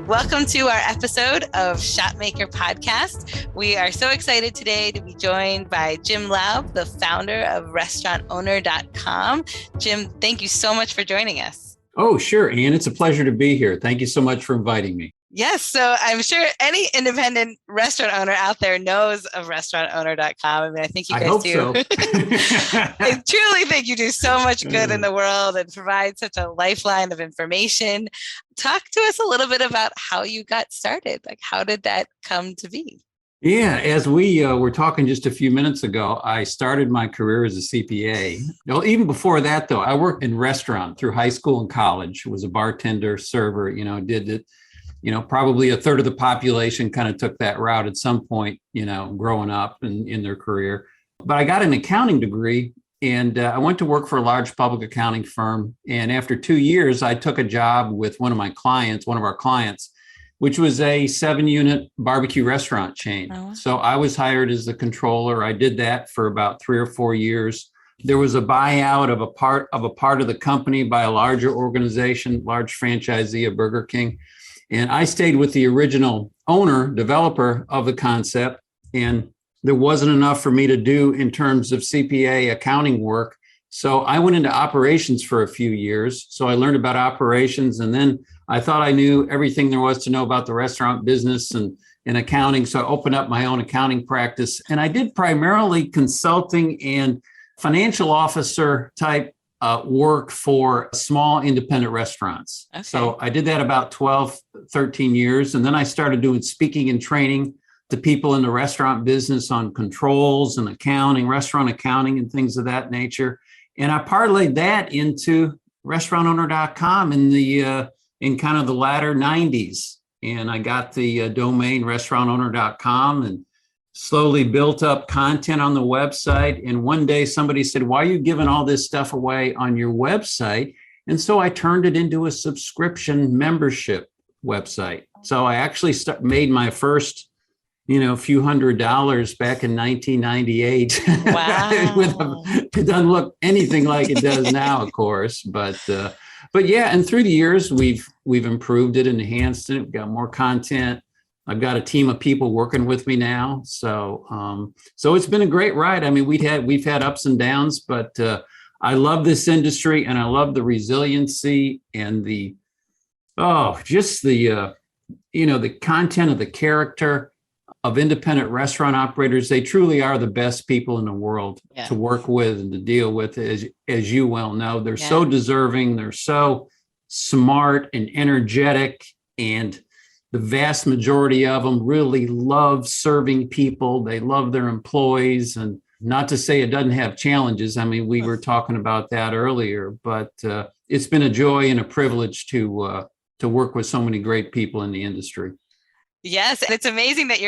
Welcome to our episode of Shotmaker podcast. We are so excited today to be joined by Jim Laube, the founder of restaurantowner.com. Jim, thank you so much for joining us. Oh, sure, Ian. It's a pleasure to be here. Thank you so much for inviting me. Yes. So I'm sure any independent restaurant owner out there knows of restaurantowner.com. I mean, I think you guys do. So. I truly think you do so much good in the world and provide such a lifeline of information. Talk to us a little bit about how you got started. Like, how did that come to be? Yeah, as we were talking just a few minutes ago, I started my career as a CPA. Well, even before that, though, I worked in restaurant through high school and college, was a bartender, server, did it. Probably a third of the population kind of took that route at some point, growing up and in their career. But I got an accounting degree and I went to work for a large public accounting firm. And after 2 years, I took a job with one of our clients, which was a 7-unit barbecue restaurant chain. Oh. So I was hired as the controller. I did that for about 3 or 4 years. There was a buyout of a part of the company by a larger organization, large franchisee of Burger King. And I stayed with the original owner, developer of the concept, and there wasn't enough for me to do in terms of CPA accounting work. So I went into operations for a few years. So I learned about operations, and then I thought I knew everything there was to know about the restaurant business and accounting. So I opened up my own accounting practice, and I did primarily consulting and financial officer type work for small independent restaurants. Okay. So I did that about 12, 13 years. And then I started doing speaking and training to people in the restaurant business on controls and accounting, restaurant accounting and things of that nature. And I parlayed that into restaurantowner.com in kind of the latter 90s. And I got the domain restaurantowner.com and slowly built up content on the website. And one day somebody said, why are you giving all this stuff away on your website? And so I turned it into a subscription membership website. So I actually made my first, few $100s back in 1998. Wow. It doesn't look anything like it does now, of course. But yeah, and through the years, we've improved it, enhanced it, got more content. I've got a team of people working with me now. So it's been a great ride. I mean, we've had ups and downs, but I love this industry and I love the resiliency and the content of the character of independent restaurant operators. They truly are the best people in the world to work with and to deal with, as you well know. They're so deserving. They're so smart and energetic, and the vast majority of them really love serving people. They love their employees, and not to say it doesn't have challenges. I mean, we were talking about that earlier, but it's been a joy and a privilege to work with so many great people in the industry. Yes. And it's amazing that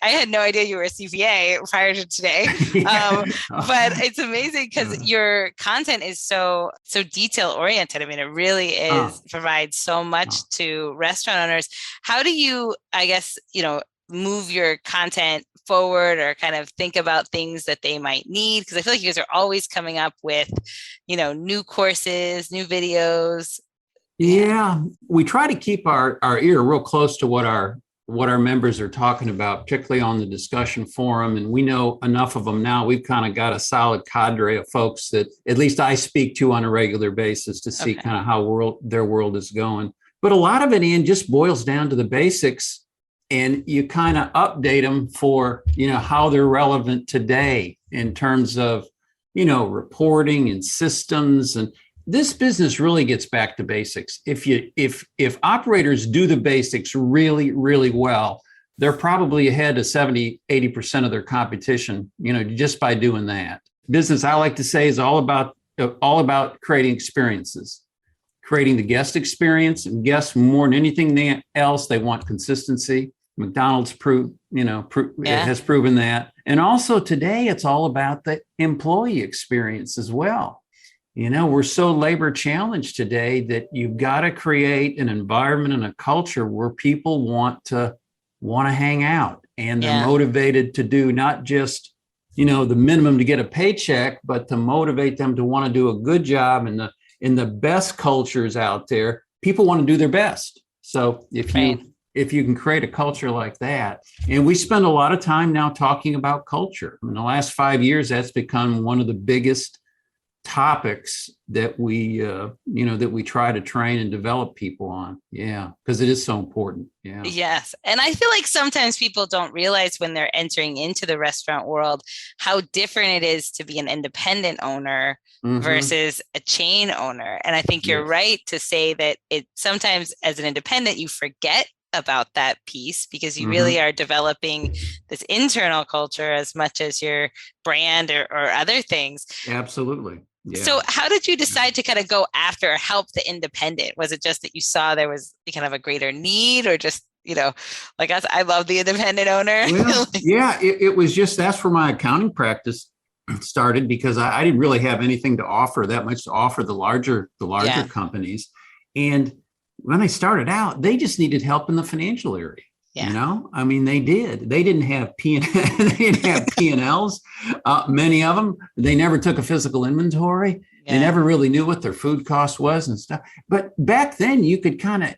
I had no idea you were a CPA prior to today. But it's amazing because your content is so detail oriented. I mean, it really is provides so much to restaurant owners. How do you, I guess, move your content forward or kind of think about things that they might need? Because I feel like you guys are always coming up with, new courses, new videos. Yeah, we try to keep our ear real close to what our members are talking about, particularly on the discussion forum. And we know enough of them now. We've kind of got a solid cadre of folks that at least I speak to on a regular basis to see kind of how their world is going. But a lot of it, Ian, just boils down to the basics, and you kind of update them for, how they're relevant today in terms of, reporting and systems. And this business really gets back to basics. If operators do the basics really, really well, they're probably ahead of 70, 80% of their competition, just by doing that. Business, I like to say, is all about creating experiences, creating the guest experience. And guests, more than anything else, they want consistency. McDonald's has proven that. And also today, it's all about the employee experience as well. We're so labor challenged today that you've got to create an environment and a culture where people want to hang out, and they're motivated to do not just, the minimum to get a paycheck, but to motivate them to want to do a good job. And in the best cultures out there, people want to do their best. So if if you can create a culture like that. And we spend a lot of time now talking about culture. In the last 5 years, that's become one of the biggest topics that we that we try to train and develop people on. Yeah, because it is so important. Yeah. Yes. And I feel like sometimes people don't realize when they're entering into the restaurant world how different it is to be an independent owner versus a chain owner. And I think you're right to say that it sometimes as an independent, you forget about that piece because you really are developing this internal culture as much as your brand or other things. Absolutely. Yeah. So how did you decide to kind of go after or help the independent? Was it just that you saw there was kind of a greater need, or just, like us, I love the independent owner? Well, yeah, it was just, that's where my accounting practice started, because I didn't really have anything to offer, that much to offer the larger companies. And when I started out, they just needed help in the financial area. Yeah. I mean, they didn't have P&Ls. Many of them, they never took a physical inventory. Yeah. They never really knew what their food cost was and stuff. But back then you could kind of,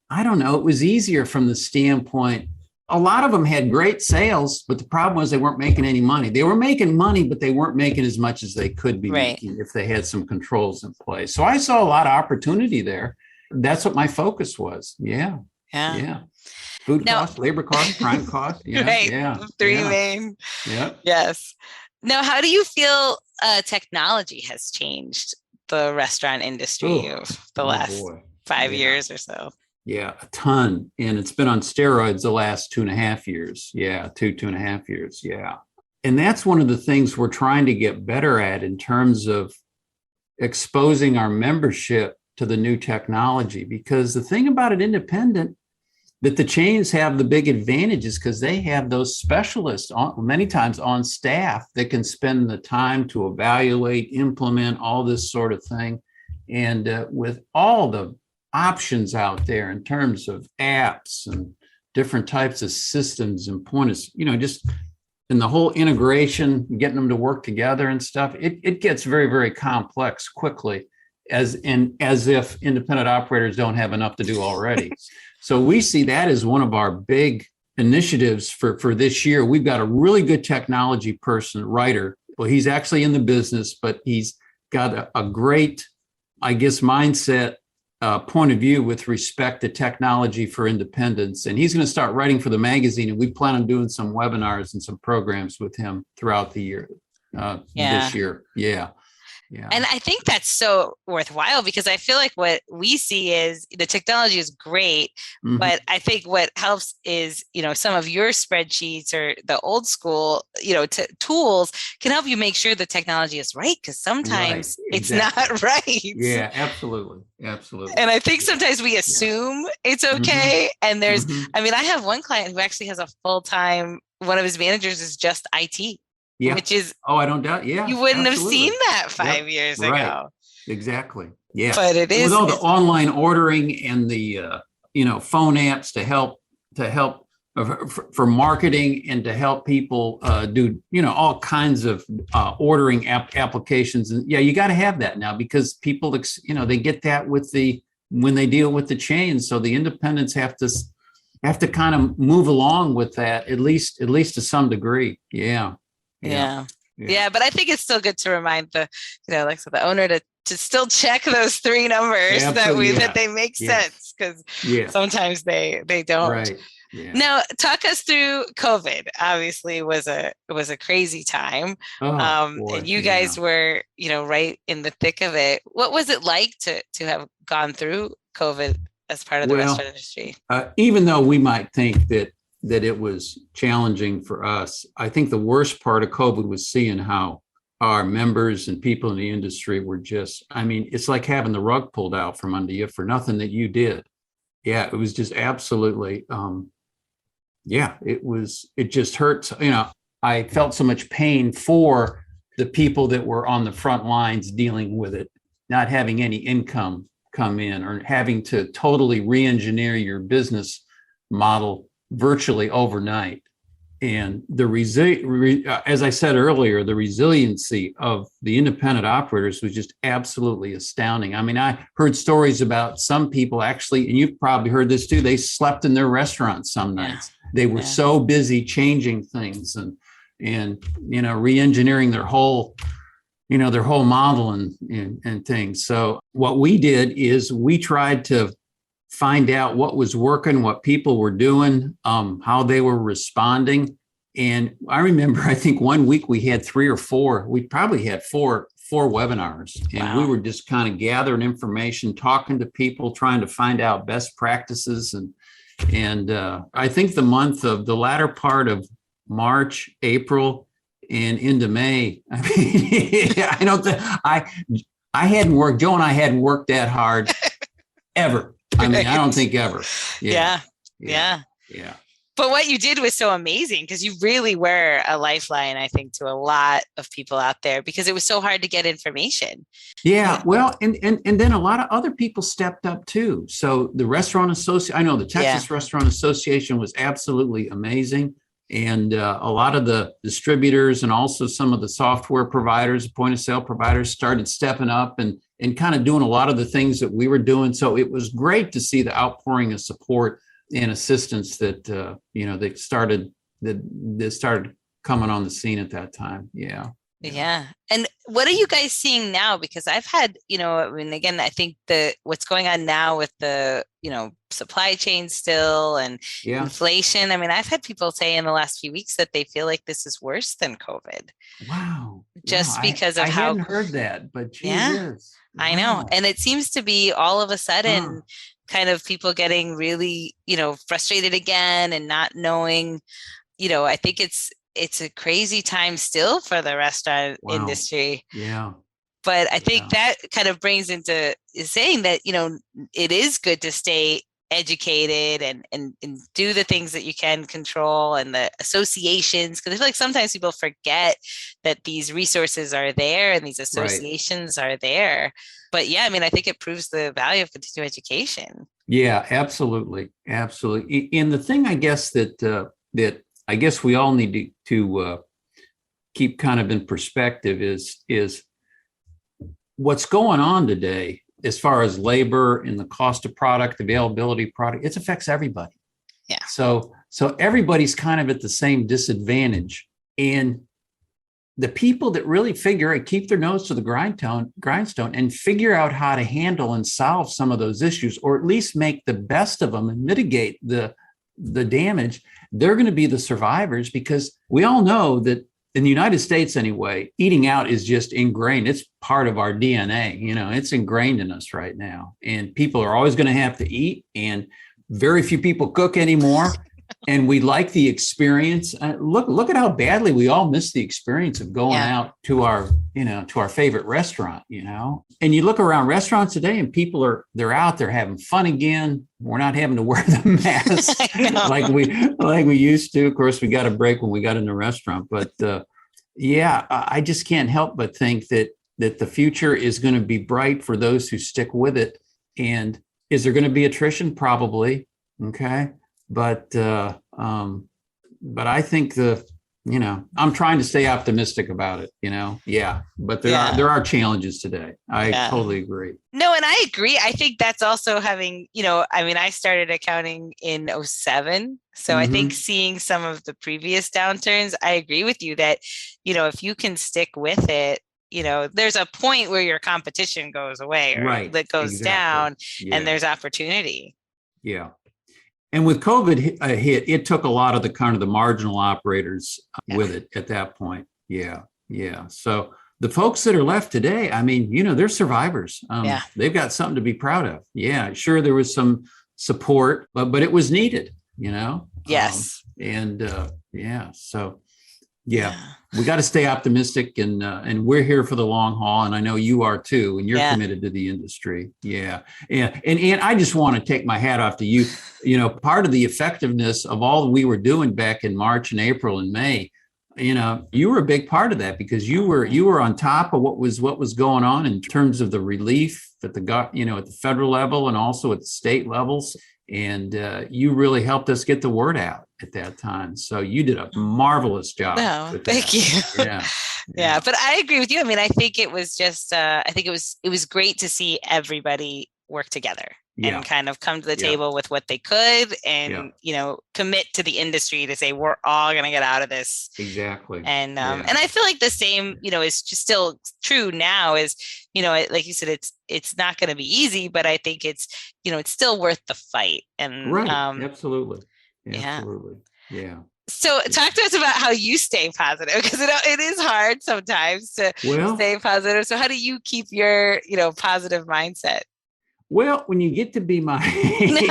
I don't know, it was easier from the standpoint. A lot of them had great sales, but the problem was they weren't making any money. They were making money, but they weren't making as much as they could be making if they had some controls in place. So I saw a lot of opportunity there. That's what my focus was. Yeah. Food cost, labor cost, prime cost. Yeah, right. Yeah. Three main. Yeah. Yes. Now, how do you feel technology has changed the restaurant industry of the last 5 years or so? Yeah, a ton. And it's been on steroids the last 2.5 years. Yeah, 2.5 years. Yeah. And that's one of the things we're trying to get better at in terms of exposing our membership to the new technology. Because the thing about an independent, that the chains have the big advantages because they have those specialists many times on staff that can spend the time to evaluate, implement all this sort of thing. And with all the options out there in terms of apps and different types of systems and just in the whole integration, getting them to work together and stuff, it gets very, very complex quickly, as if independent operators don't have enough to do already. So we see that as one of our big initiatives for this year. We've got a really good technology writer. Well, he's actually in the business, but he's got a great, mindset, point of view with respect to technology for independents. And he's going to start writing for the magazine. And we plan on doing some webinars and some programs with him throughout the year, this year. Yeah. Yeah. And I think that's so worthwhile because I feel like what we see is the technology is great, but I think what helps is, some of your spreadsheets or the old school, tools can help you make sure the technology is right. Because sometimes it's not right. Yeah, absolutely. Absolutely. And I think sometimes we assume it's okay. And there's, I have one client who actually has a full-time, one of his managers is just IT. Yeah. Which is, I don't doubt. Yeah. You wouldn't have seen that 5 years ago. Exactly. Yeah. But it is. With all the online ordering and the, phone apps to help for marketing and to help people do, all kinds of ordering applications. And you got to have that now because people, they get that when they deal with the chains. So the independents have to kind of move along with that, at least to some degree. Yeah. Yeah, but I think it's still good to remind the owner to still check those three numbers that they make sense because sometimes they don't. Right. Yeah. Now, talk us through COVID. Obviously, it was a crazy time, and you guys were right in the thick of it. What was it like to have gone through COVID as part of the restaurant industry? Even though we might think that it was challenging for us, I think the worst part of COVID was seeing how our members and people in the industry were just, it's like having the rug pulled out from under you for nothing that you did. Yeah, it was just absolutely, it just hurts. I felt so much pain for the people that were on the front lines dealing with it, not having any income come in or having to totally re-engineer your business model virtually overnight. And as I said earlier, the resiliency of the independent operators was just absolutely astounding. I mean, I heard stories about some people actually, and you've probably heard this too, they slept in their restaurants some nights. They were so busy changing things and re-engineering their whole model and things. So what we did is we tried to find out what was working, what people were doing, how they were responding. And I remember, I think one week we had we probably had four webinars, and we were just kind of gathering information, talking to people, trying to find out best practices. And I think the latter part of March, April, and into May, I mean, I hadn't worked, Joe and I hadn't worked that hard ever. I mean, I don't think ever. Yeah. But what you did was so amazing, because you really were a lifeline, I think, to a lot of people out there, because it was so hard to get information. Yeah. Well, and then a lot of other people stepped up too. So the Restaurant Association, I know the Texas Restaurant Association was absolutely amazing. And a lot of the distributors and also some of the software providers, point of sale providers started stepping up and kind of doing a lot of the things that we were doing. So it was great to see the outpouring of support and assistance that, that started coming on the scene at that time. Yeah. Yeah. And what are you guys seeing now? Because I've had, again, I think what's going on now with the, supply chain still and inflation. I mean, I've had people say in the last few weeks that they feel like this is worse than COVID. Wow. Just because of how. I hadn't heard that, but geez. I know. And it seems to be all of a sudden kind of people getting really, frustrated again and not knowing, I think it's a crazy time still for the restaurant industry. Yeah. But I think that kind of brings into saying that, it is good to stay educated and do the things that you can control, and the associations, because I feel like sometimes people forget that these resources are there and these associations are there. But I think it proves the value of continuing education. Yeah, absolutely. Absolutely. And the thing, I guess, that I guess we all need to keep kind of in perspective is what's going on today as far as labor and the cost of product, availability of product. It affects everybody. Yeah. So everybody's kind of at the same disadvantage. And the people that really keep their nose to the grindstone and figure out how to handle and solve some of those issues, or at least make the best of them and mitigate the damage, they're going to be the survivors, because we all know that in the United States anyway, eating out is just ingrained. It's part of our DNA. It's ingrained in us right now, and people are always going to have to eat, and very few people cook anymore. And we like the experience. Look at how badly we all miss the experience of going out to our favorite restaurant, And you look around restaurants today, and people they're out there having fun again. We're not having to wear the mask like we used to. Of course, we got a break when we got in the restaurant, but I just can't help but think that the future is going to be bright for those who stick with it. And is there going to be attrition? Probably. Okay. But I think I'm trying to stay optimistic about it, but there are challenges today. I totally agree. No, and I agree. I think that's also having, I started accounting in 2007. So I think seeing some of the previous downturns, I agree with you that, if you can stick with it, there's a point where your competition goes away, or that goes down, and there's opportunity. Yeah. And with COVID hit, it took a lot of the marginal operators with it at that point. Yeah. So the folks that are left today, they're survivors. They've got something to be proud of. Yeah, sure, there was some support, but it was needed, Yes. So we got to stay optimistic, and we're here for the long haul. And I know you are too, and you're committed to the industry. Yeah. And I just want to take my hat off to you. Part of the effectiveness of all we were doing back in March and April and May, you were a big part of that, because you were on top of what was going on in terms of the relief at the federal level and also at the state levels. And you really helped us get the word out. at that time. So you did a marvelous job. No, thank you. Yeah. Yeah, but I agree with you. I mean, I think it was just, I think it was great to see everybody work together and kind of come to the table with what they could and, commit to the industry to say, we're all going to get out of this. Exactly. And I feel like the same, is just still true now is, like you said, it's not going to be easy, but I think it's, it's still worth the fight. And absolutely. Absolutely. Yeah. So talk to us about how you stay positive, because it is hard sometimes to stay positive. So how do you keep your, positive mindset? Well, when you get to be my age,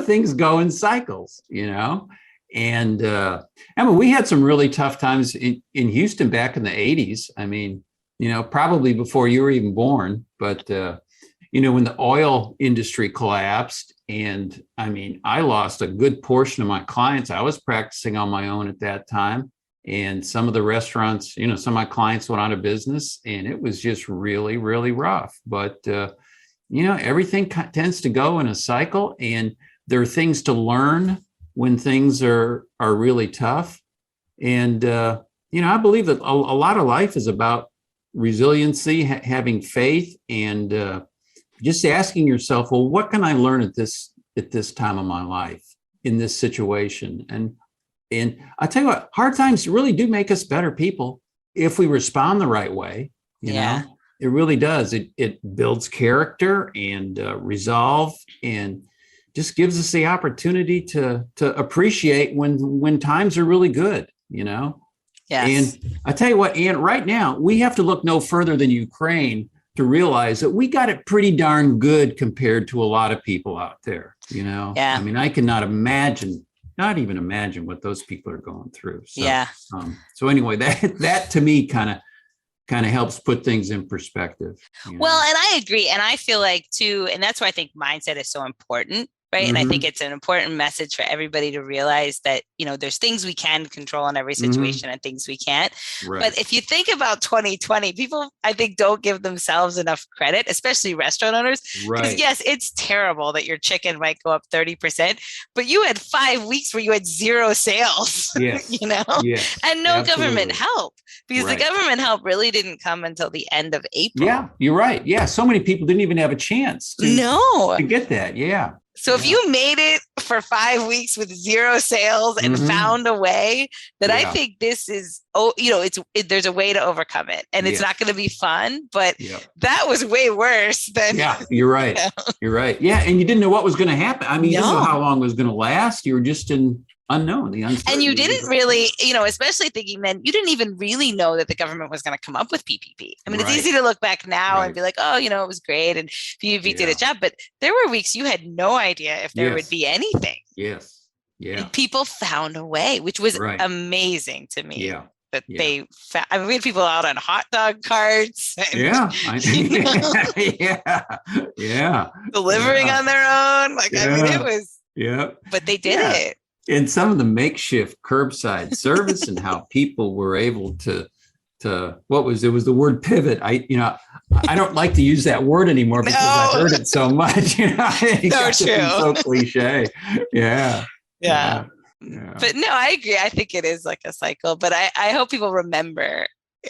things go in cycles, and I mean, we had some really tough times in Houston back in the 80s. I mean, probably before you were even born, but, when the oil industry collapsed, and I mean, I lost a good portion of my clients. I was practicing on my own at that time. And some of the restaurants, some of my clients went out of business, and it was just really, really rough. But, everything tends to go in a cycle, and there are things to learn when things are really tough. And, I believe that a lot of life is about resiliency, having faith, and just asking yourself, well, what can I learn at this time of my life in this situation? And I tell you what, hard times really do make us better people if we respond the right way. You know, it really does. It builds character and resolve, and just gives us the opportunity to appreciate when times are really good. Yes. And I tell you what, Ann, right now we have to look no further than Ukraine to realize that we got it pretty darn good compared to a lot of people out there. I mean, I cannot not even imagine what those people are going through. So, so anyway, that to me kind of helps put things in perspective. Well, and I agree. And I feel like too, and that's why I think mindset is so important. Right. Mm-hmm. And I think it's an important message for everybody to realize that, there's things we can control in every situation and things we can't. Right. But if you think about 2020, people, I think, don't give themselves enough credit, especially restaurant owners. Right. Because yes, it's terrible that your chicken might go up 30%, but you had 5 weeks where you had zero sales, yes. And no government help, because the government help really didn't come until the end of April. Yeah, you're right. Yeah. So many people didn't even have a chance to get that. Yeah. So if you made it for 5 weeks with zero sales and found a way, that I think this is, there's a way to overcome it, and it's not going to be fun, but that was way worse than. Yeah, you're right. You're right. Yeah. And you didn't know what was going to happen. I mean, you didn't know how long it was going to last. You were just in unknown, the uncertainty. And you didn't really, especially thinking then, you didn't even really know that the government was going to come up with PPP. I mean, it's easy to look back now and be like, oh, it was great, and PPP did its job. But there were weeks you had no idea if there would be anything. Yes. Yeah. And people found a way, which was amazing to me. Yeah. That they found. I mean, we had people out on hot dog carts. And, delivering on their own. Like, I mean, it was. Yeah. But they did it. And some of the makeshift curbside service and how people were able to it was the word pivot. I don't like to use that word anymore because I've heard it so much. So true. So cliche. Yeah. But no, I agree. I think it is like a cycle, but I hope people remember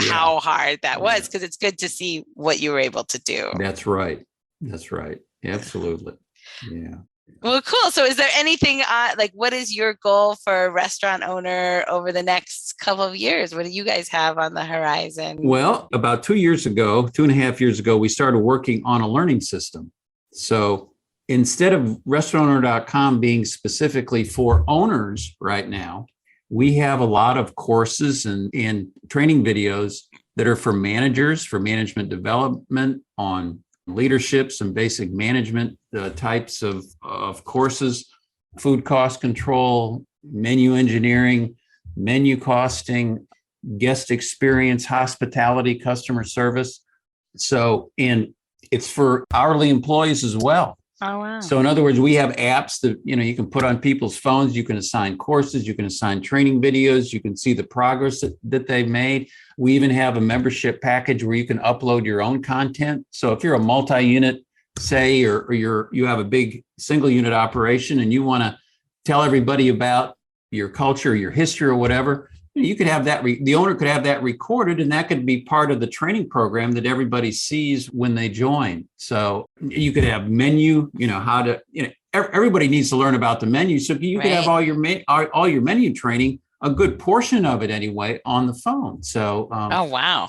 how hard that was, because it's good to see what you were able to do. That's right. Absolutely. Yeah. Well, cool. So is there anything what is your goal for a restaurant owner over the next couple of years? What do you guys have on the horizon? Well, about 2.5 years ago, we started working on a learning system. So instead of restaurantowner.com being specifically for owners right now, we have a lot of courses and training videos that are for managers, for management development, on leadership, some basic management types of courses, food cost control, menu engineering, menu costing, guest experience, hospitality, customer service. So, and it's for hourly employees as well. Oh, wow. So in other words, we have apps that, you can put on people's phones. You can assign courses, you can assign training videos, you can see the progress that they've made. We even have a membership package where you can upload your own content. So if you're a multi-unit, say, or you have a big single unit operation and you want to tell everybody about your culture, your history, or whatever. You could have that, the owner could have that recorded, and that could be part of the training program that everybody sees when they join. So you could have menu, how to, everybody needs to learn about the menu. So you could have all your menu training, a good portion of it anyway, on the phone. So, oh, wow.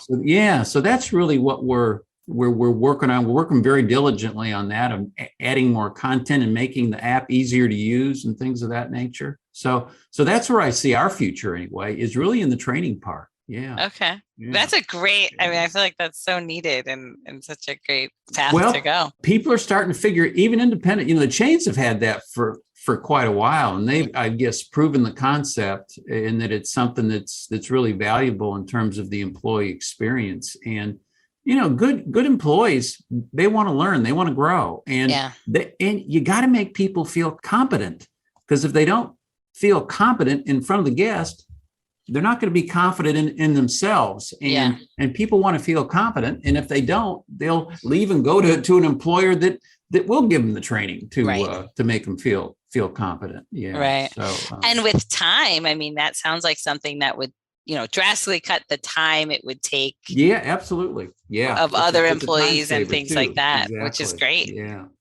So that's really what we're working on. We're working very diligently on that, of adding more content and making the app easier to use and things of that nature. So that's where I see our future anyway, is really in the training part. Yeah. Okay. Yeah. That's a great, I feel like that's so needed and such a great path to go. People are starting to figure, even independent, the chains have had that for quite a while, and they've, I guess, proven the concept, and that it's something that's really valuable in terms of the employee experience. And good employees, they want to learn, they want to grow, and and you got to make people feel competent, because if they don't feel competent in front of the guest, they're not going to be confident in themselves. And people want to feel confident, and if they don't, they'll leave and go to an employer that will give them the training to make them feel competent. Yeah. Right. So, and with time, that sounds like something that would drastically cut the time it would take. Yeah, absolutely. Yeah. Of other employees and things too, like that, exactly. Which is great.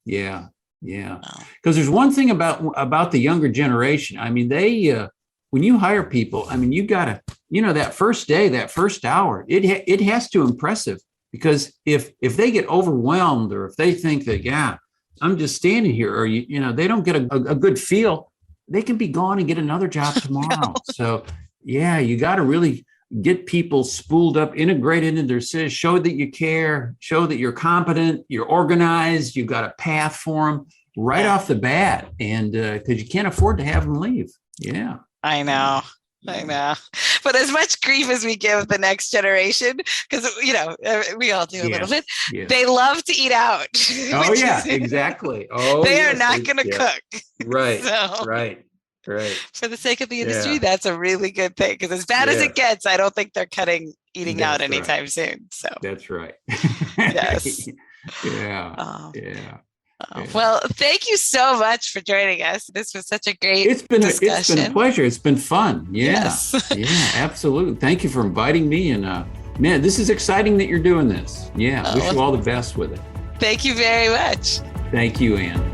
Yeah. Because there's one thing about the younger generation. They, when you hire people, you gotta, that first day, that first hour, it has to impressive, because if they get overwhelmed, or if they think that, I'm just standing here, or they don't get a good feel, they can be gone and get another job tomorrow. So you got to really get people spooled up, integrated into their system, show that you care, show that you're competent, you're organized, you've got a path for them right off the bat. And because you can't afford to have them leave. Yeah. I know. But as much grief as we give the next generation, because, we all do a little bit, they love to eat out. Oh, yeah, exactly. Oh, they are not going to cook. Right. So, right. For the sake of the industry, that's a really good thing, because as bad as it gets, I don't think they're cutting eating out anytime soon. So that's right. Yes. Yeah. Well, thank you so much for joining us. This was such a great discussion. It's been a pleasure. It's been fun. Yeah. Yes. Yeah, absolutely. Thank you for inviting me. And man, this is exciting that you're doing this. Yeah. Wish you all the best with it. Thank you very much. Thank you, Ann.